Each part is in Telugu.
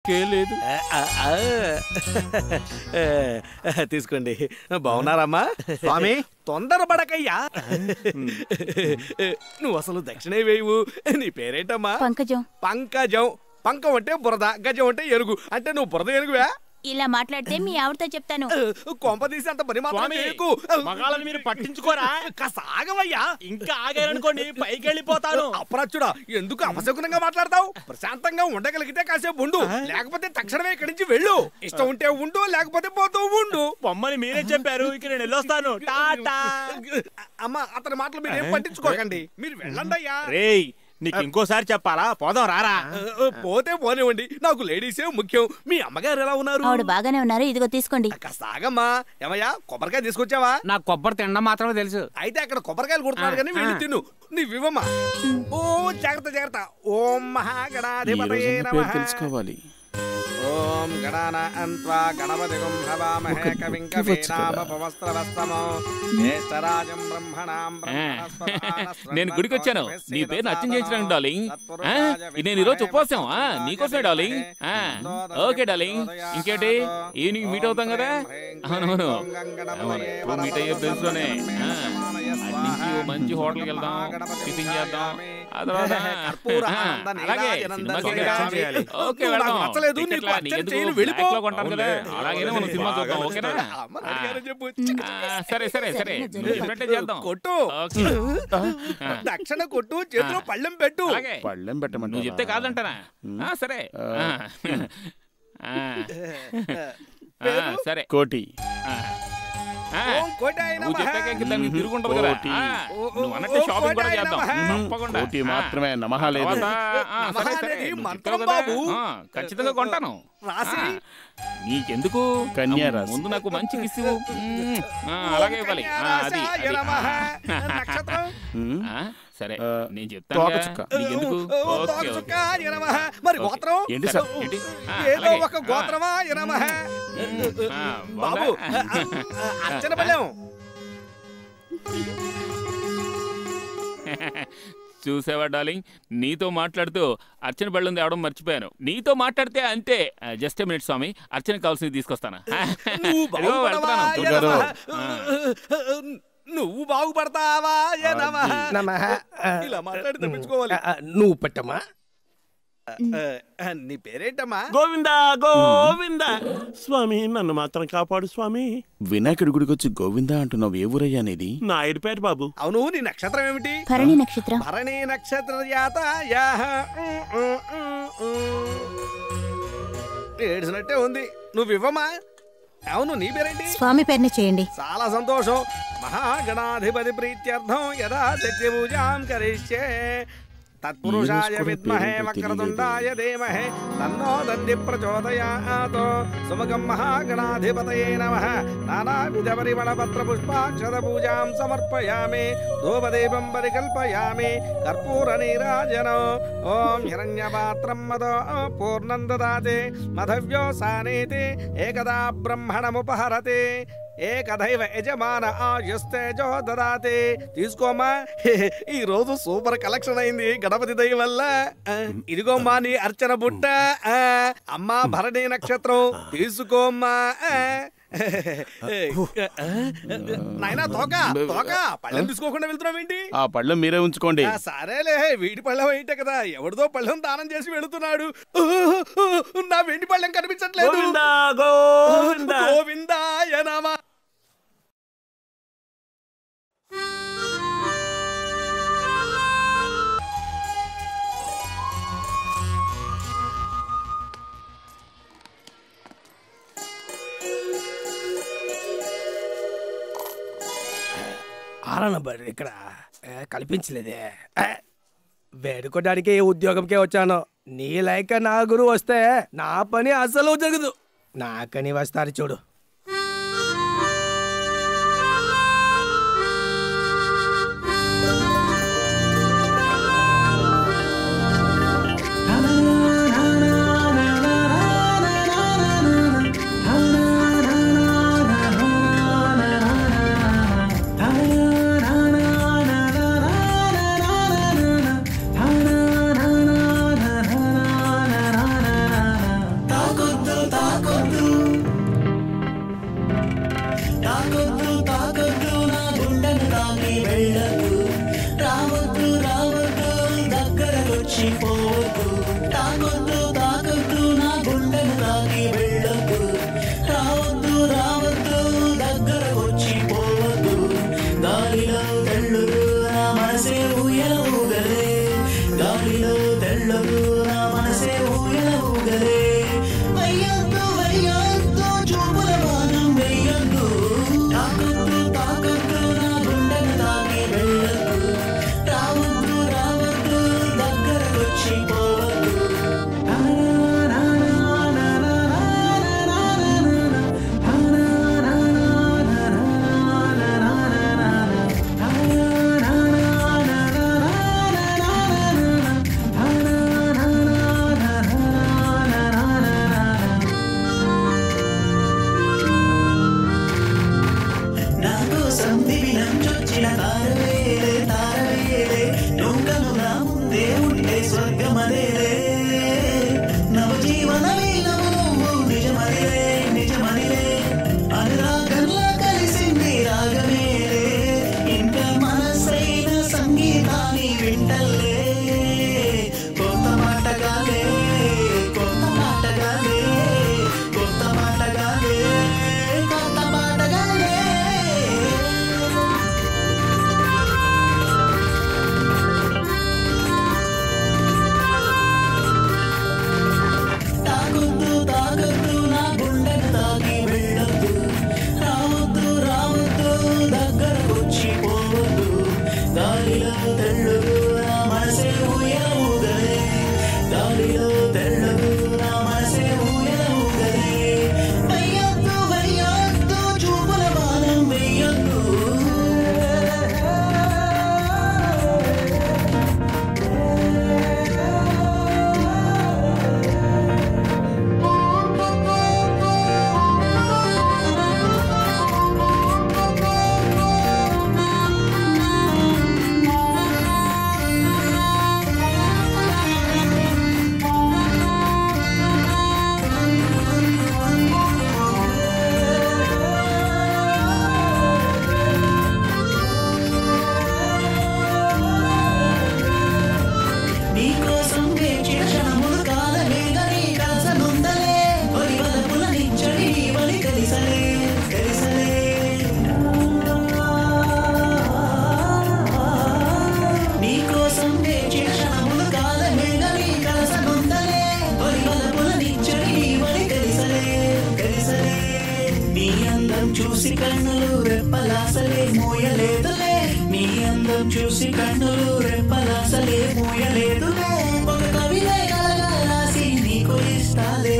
ఓపికే లేదు. తీసుకోండి. బాగున్నారమ్మా? స్వామి తొందరపడకయ్యా. నువ్వు అసలు దక్షిణే వేయవు. నీ పేరేంటమ్మా? పంకజం. పంకజం. పంకం అంటే బురద, గజం అంటే ఎరుగు. అంటే నువ్వు బురద ఎరుగువా? ఇలా మాట్లాడితే మీ ఆవిడతో చెప్తాను. కొంప తీసి అంత పని మాత్రం చేయకు. మగాళ్ళని మీరు పట్టించుకోరా? కాస్త ఆగవయ్యా. ఇంకా ఆగారనుకోండి పైకి వెళ్ళిపోతాను. అప్రాచుడా, ఎందుకు అపశకునంగా మాట్లాడతావు? ప్రశాంతంగా ఉండగలిగితే కాసేపు ఉండు, లేకపోతే తక్షణమే ఇక్కడి నుంచి వెళ్ళు. ఇష్టం ఉంటే ఉండు, లేకపోతే పోతూ ఉండు. పొమ్మని మీరే చెప్పారు, ఇక నేను వెళ్ళొస్తాను. టాటా. అమ్మా, అతని మాటలు మీరు ఏం పట్టించుకోకండి. మీరు వెళ్ళండి అయ్యా. రేయ్, నీకు ఇంకోసారి చెప్పాలా? పోదాం రారా. పోతే పోనివ్వండి, నాకు లేడీసే ముఖ్యం. మీ అమ్మగారు ఎలా ఉన్నారు? ఆవిడ బాగానే ఉన్నారు, ఇదిగో తీసుకోండి. కాస్త ఆగమ్మా. ఏమయ్యా, కొబ్బరికాయ తీసుకొచ్చావా? నాకు కొబ్బరి తినడం మాత్రమే తెలుసు. అయితే అక్కడ కొబ్బరికాయలు కొడుతున్నారు కానీ వెళ్ళి తిను. నీవివ్వమ్మా. ఓ జాగ్రత్త జాగ్రత్త. ఓం మహాగణాధిపతయే నమః. తెలుసుకోవాలి. ఓం గణానాం త్వా గణపతిం హవామహే కవిం కవీనామపవస్త్రవస్తమో జ్యేష్ఠరాజం బ్రహ్మణాం బ్రహ్మణస్పదాన. నేను గుడికి వచ్చాను, నీ పేరు అర్చన చేయించడానికి డార్లింగ్. నేను ఈరోజు ఉపవాసం, నీకోసమే డార్లింగ్. ఓకే డార్లింగ్, ఇంకేంటి ఈవినింగ్ మీట్ అవుతాం కదా? అవునవును, మీట్ అయ్యే ప్లేస్లోనే. అన్నించి మంచి హోటల్కి వెళ్దాం, టిఫిన్ చేద్దాం. సరే సరే సరే చేద్దాం. కొట్టు, దక్షిణ కొట్టు, చేతిలో పళ్ళెం పెట్టు. పళ్ళెం పెట్టమని నువ్వు చెప్తే కాదంటానా? సరే సరే. కోటి నువ్వు చెప్పాక దానికి తిరుగుంటది కదా. నువ్వు అన్నట్టు షాపింగ్ కూడా చేద్దాం. తప్పకుండా కోటి మాత్రమే నమః లేదు. ఖచ్చితంగా కొంటాను. నీకెందుకు? కన్యారాశి ముందు నాకు మంచి కిస్సు. అలాగే ఇవ్వాలి. అది సరే నేను చెప్తాను. నీకెందుకు? మరి గోత్రం ఏంటి సార్? ఏదో ఒక గోత్రమా? బాబు, అర్చన పళ్ళెం. చూసావా డార్లింగ్, నీతో మాట్లాడుతూ అర్చన బళ్ళం తేవడం మర్చిపోయాను. నీతో మాట్లాడితే అంతే. జస్ట్ మినిట్ స్వామి, అర్చన కావాల్సింది తీసుకొస్తాను. నువ్వు బాగుపడతావా? ఇలా మాట్లాడి తప్పించుకోవాలి. నువ్వు పెట్టమ్మా. నీ పేరేంటమ్మా? గోవిందా గోవిందా. స్వామి నన్ను మాత్రం కాపాడు స్వామి. వినాయకుడి గుడికి వచ్చి గోవిందా అంటున్నావు. ఏ ఊరయ్యా అనేది? నాయుడుపేట బాబు. అవును, నీ నక్షత్రం ఏమిటి? భరణి నక్షత్రం. భరణి నక్షత్ర జాత. ఏడ్చినట్టే ఉంది. నువ్వు ఇవ్వమా? అవును, నీ పేరేంటి? స్వామి పేరుని చేయండి. చాలా సంతోషం. మహాగణాధిపతి ప్రీత్యర్థం యదా సత్య పూజాం కరిష్యే తత్పురుషాయ విద్మహే వక్రతుండాయ ధీమహి తన్నో దంది ప్రచోదయాత్. సుముఖం మహాగణాధిపతయే నమః. నానావిధ పరిమళ పత్ర పుష్పాక్షత పూజాం సమర్పయామి. ధూపదీపం పరికల్పయామి. కర్పూర నీరాజనం. ఓం హిరణ్యపాత్రం మదో పూర్ణం దదాతి మధవ్యో సానేతి ఏకదా బ్రహ్మణముపహరతి. ఏకదైవ యజమాన ఆయుస్తేజో దదాతి. తీసుకోమ్మా, ఈ రోజు సూపర్ కలెక్షన్ అయింది గణపతి దయ వల్ల. ఇదిగోమ్మా నీ అర్చన బుట్ట. అమ్మా భరణి నక్షత్రం తీసుకోమ్మా. నాయనా తోక తోక, పళ్ళెం తీసుకోకుండా వెళ్తున్నావేంటి? ఆ పళ్ళెం మీరే ఉంచుకోండి. సరేలే, వీడి పళ్ళెం ఏంటే కదా, ఎవరిదో పళ్ళెం దానం చేసి వెళుతున్నాడు. నా వెండి పళ్ళెం కనిపించట్లేదు. గోవిందాయ నమః. ఆరనబడి ఇక్కడ కల్పించలేదే. వేడుకోవడానికి ఉద్యోగంకే వచ్చాను. నీ లైక నా గురు వస్తే నా పని అసలు జరగదు. నాకని వస్తారు చూడు. చూసి కన్నులు రెప్పలాసలే మోయలేదులే నీ అందం చూసి కన్నులు రెప్పలాసలే మోయలేదులే ఒక కవిలే కలగా రాసి నీకు ఇస్తాలే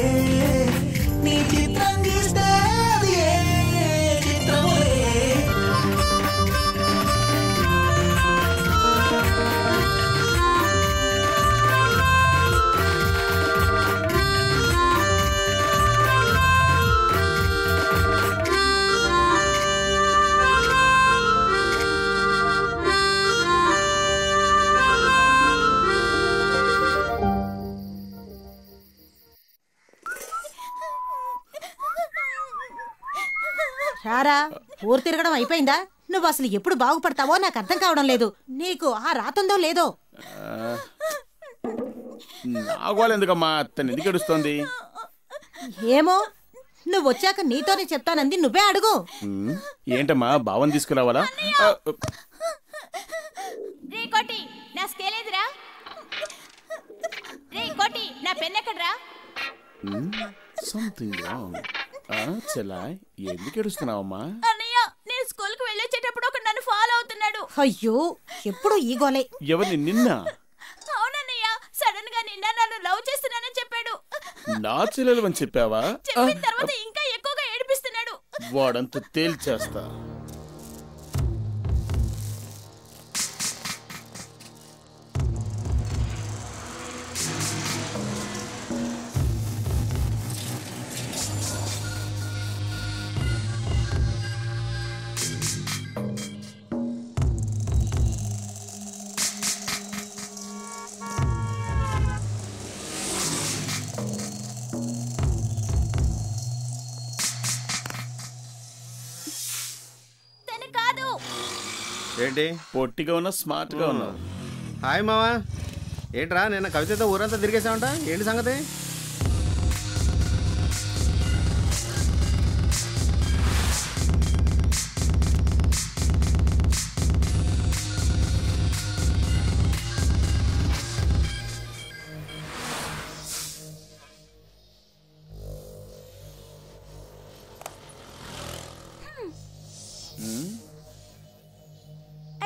నీ చిత్రం గీస్తే అది ఏ చిత్రములే రారా ఊరు తిరగడం అయిపోయిందా? నువ్వు అసలు ఎప్పుడు బాగుపడతావో నాకు అర్థం కావడం లేదు. నీకు ఆ రాతుందో లేదో? నాగోలెందుకమ్మా అతను ఎందుకు ఏడుస్తోంది? ఏమో, నువ్వు వచ్చాక నీతోనే చెప్తానంది. నువ్వే అడుగు. ఏంటమ్మా భావం తీసుకురావాలా? రే కోటి, నా స్కేల్ ఏదిరా? రే కోటి, నా పెన్ ఎక్కడరా? Something wrong. చెల్లాయ్ ఎందుకు ఏడుస్తున్నావమ్మా? అన్నయ్య, నేను స్కూల్ కి వెళ్ళొచ్చేటప్పుడు ఒక నన్ను ఫాలో అవుతున్నాడు. అయ్యో, ఎప్పుడు ఈ గోలే. ఎవరిని? నిన్న? అవునన్నయ్య, సడన్ గా నిన్న నన్ను లవ్ చేస్తున్నానని చెప్పాడు. నా చెల్లెలు అని చెప్పావా? చెప్పిన తర్వాత ఇంకా ఎక్కువగా ఏడిపిస్తున్నాడు. వాడంతా తేల్చేస్తా. ఏంటి పొట్టిగా ఉన్నా స్మార్ట్ గా ఉన్నావు. హాయ్ మావా. ఏంట్రా నిన్న కవితతో ఊరంతా తిరిగేసావంట, ఏంటి సంగతి?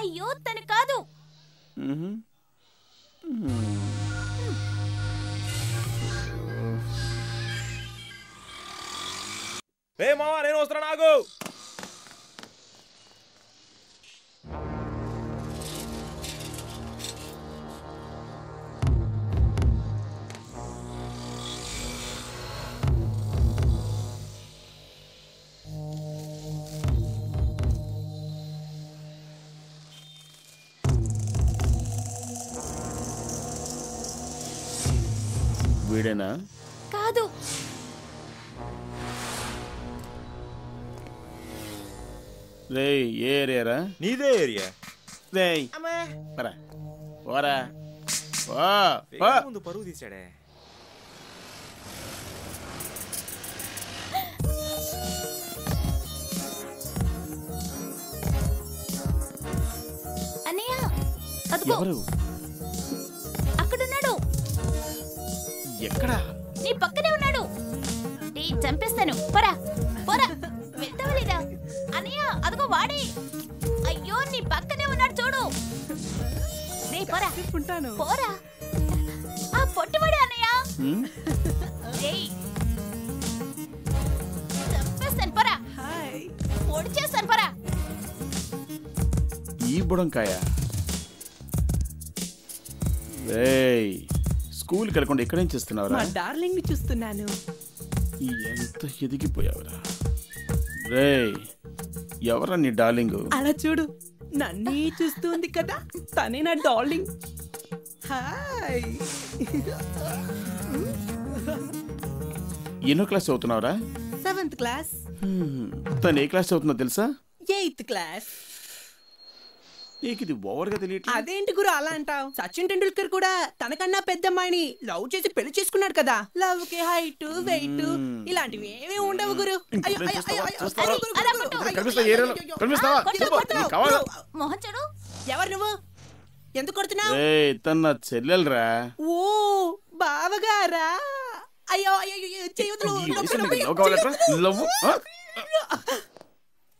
అయ్యో, తను కాదు. మావా, నేను వస్తున్నా. నాకు వీడేనా? కాదు. రే ఏ ఏరియారా? నీదే ఏరియా. రే పరా పోరా. ముందు పరువు తీసాడే. అన్నయ్య, అదిగో అక్కడున్నాడు. ఎక్కడా? నీ పక్కనే ఉన్నాడు. నీ చంపేస్తాను. పోరా పోరా. వెళ్తావా లేదా? అన్నయ్య, అదిగో వాడే. అయ్యో, నీ పక్కనే ఉన్నాడు చూడు. రే పోరా పోరా. ఆ పొట్టివాడే అన్నయ్య. చంపేస్తాను. పోరా, పొడి చేస్తాను. పోరా. ఈ బుడంకాయ రేయ్, స్కూల్కి వెళ్ళకుండా ఇక్కడేం చేస్తున్నావురా? మా డార్లింగ్ ని చూస్తున్నాను. ఎంత ఎదిగిపోయావురా? రేయ్, ఎవరా నీ డార్లింగ్? అలా చూడు, నన్నే చూస్తుంది కదా, తనే నా డార్లింగ్. హాయ్. ఎన్నో క్లాస్ చదువుతున్నావురా? 7th class. తను ఏ క్లాస్ చదువుతుందో తెలుసా? 8th class. నీకు ఇది ఓవర్ గా తెలియట్లేదు. అదేంటి గురు అలా అంటావు? సచిన్ టెండూల్కర్ కూడా తనకన్నా పెద్ద అమ్మాయిని లవ్ చేసి పెళ్లి చేసుకున్నాడు కదా. లవ్ కి హైట్ వెయిట్ ఇలాంటివి ఏమీ ఉండవు గురు. మోహన్ చెడు. ఎవరు నువ్వు? ఎందుకు కొడుతున్నావు? తన చెల్లెలరా. ఓ బావగారా. అయ్యో అయ్యో చేయొద్దు.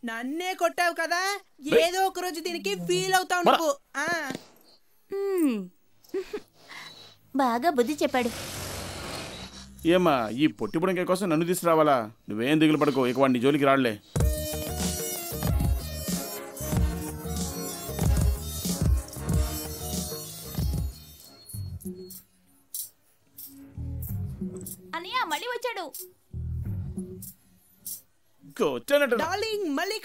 నన్నే కొట్టావు కదా, ఏదో ఒక రోజు దీనికి ఫీల్ అవుతావు నువ్వు. బాగా బుద్ధి చెప్పాడు. ఏమ్మా ఈ పొట్టి బుడంకాయ కోసం నన్ను తీసుకురావాలా? నువ్వేం దిగులు పడుకో, ఇక వాడిని జోలికి రాళ్లే. అన్నయ్య మళ్ళీ వచ్చాడు. వచ్చానట డార్లింగ్, మళ్ళీ